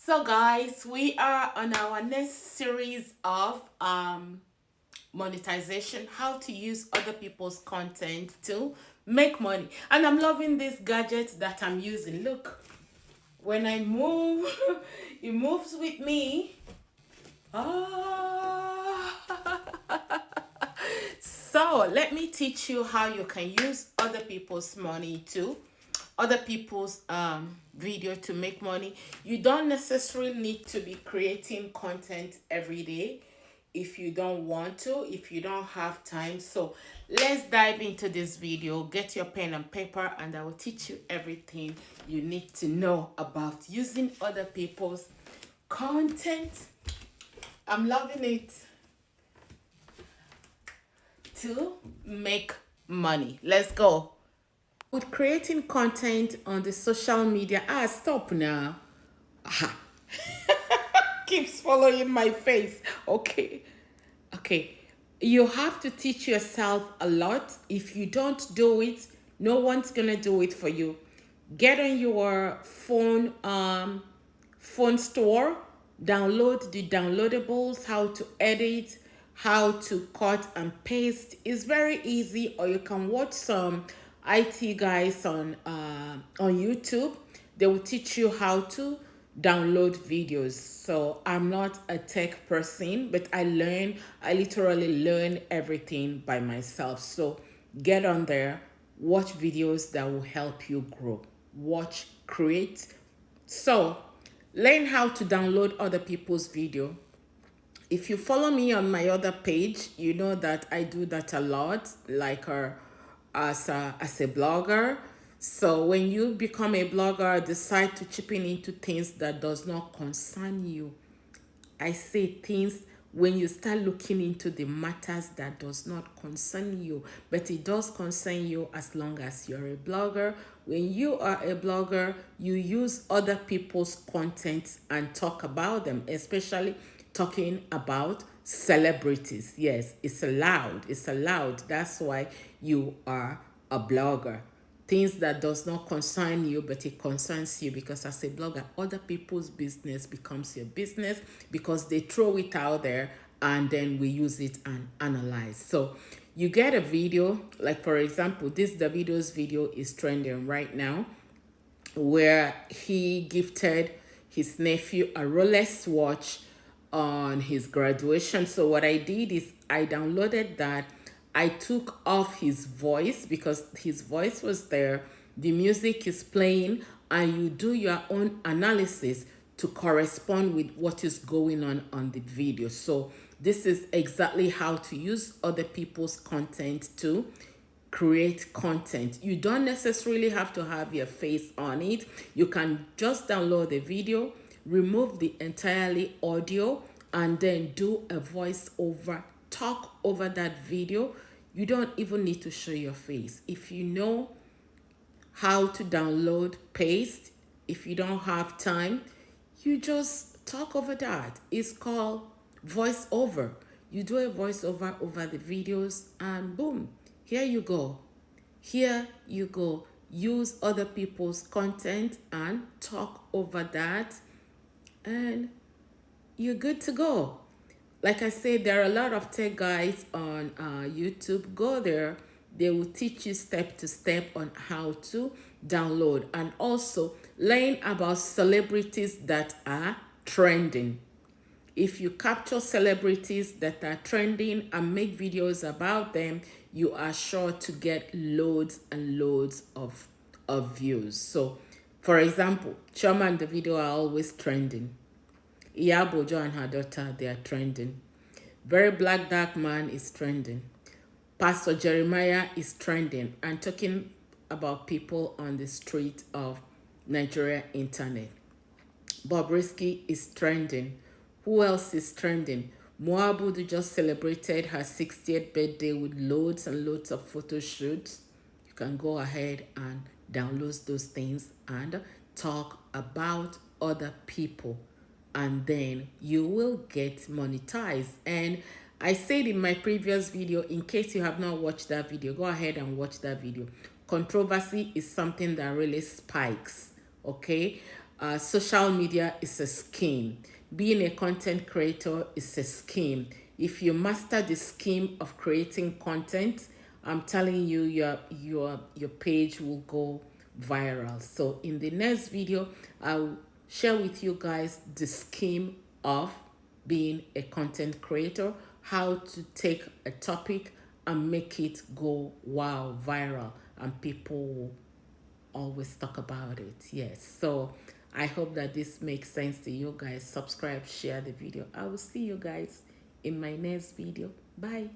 So guys, we are on our next series of monetization, how to use other people's content to make money. And I'm loving this gadget that I'm using. Look, when I move, it moves with me. Ah. So let me teach you how you can use other people's money to other people's video to make money. You don't necessarily need to be creating content every day if you don't want to, if you don't have time. So let's dive into this video. Get your pen and paper and I will teach you everything you need to know about using other people's content. I'm loving it, to make money. Let's go. With creating content on the social media, stop now. Aha. Keeps following my face. Okay. You have to teach yourself a lot. If you don't do it, no one's gonna do it for you. Get on your phone store, download the downloadables, how to edit, how to cut and paste. It's very easy, or you can watch some IT guys on YouTube. They will teach you how to download videos. So I'm not a tech person, but I literally learn everything by myself. So get on there, watch videos that will help you grow. Watch, create. So learn how to download other people's video. If you follow me on my other page, you know that I do that a lot, like as a blogger. So when you become a blogger, decide to chip in into things that does not concern you. I say things when you start looking into the matters that does not concern you, but it does concern you as long as you're a blogger. When you are a blogger, you use other people's content and talk about them, especially talking about celebrities. Yes, it's allowed. It's allowed. That's why you are a blogger. Things that does not concern you, but it concerns you, because as a blogger, other people's business becomes your business because they throw it out there and then we use it and analyze. So you get a video, like for example, this Davido's video is trending right now, where he gifted his nephew a Rolex watch on his graduation. So what I did is I downloaded that. I took off his voice because his voice was there. The music is playing, and you do your own analysis to correspond with what is going on the video. So this is exactly how to use other people's content to create content. You don't necessarily have to have your face on it. You can just download the video, remove the entirely audio, and then do a voiceover, talk over that video. You don't even need to show your face. If you know how to download, paste, if you don't have time, you just talk over that. It's called voiceover. You do a voiceover over the videos, and boom, here you go. Here you go. Use other people's content and talk over that, and you're good to go. Like I said, there are a lot of tech guys on YouTube. Go there. They will teach you step to step on how to download, and also learn about celebrities that are trending. If you capture celebrities that are trending and make videos about them, you are sure to get loads and loads of views. So, for example, Choma and Davido are always trending. Iyabojo and her daughter, they are trending. Very Black Dark Man is trending. Pastor Jeremiah is trending and talking about people on the street of Nigeria internet. Bobrisky is trending. Who else is trending? Moabudu just celebrated her 60th birthday with loads and loads of photo shoots. You can go ahead and download those things and talk about other people, and then you will get monetized. And I said in my previous video, in case you have not watched that video, go ahead and watch that video. Controversy is something that really spikes, okay? Social media is a scheme. Being a content creator is a scheme. If you master the scheme of creating content, I'm telling you, your page will go viral. So in the next video, I'll share with you guys the scheme of being a content creator, how to take a topic and make it go wow viral, and people will always talk about it. Yes, so I hope that this makes sense to you guys. Subscribe, share the video. I will see you guys in my next video. Bye.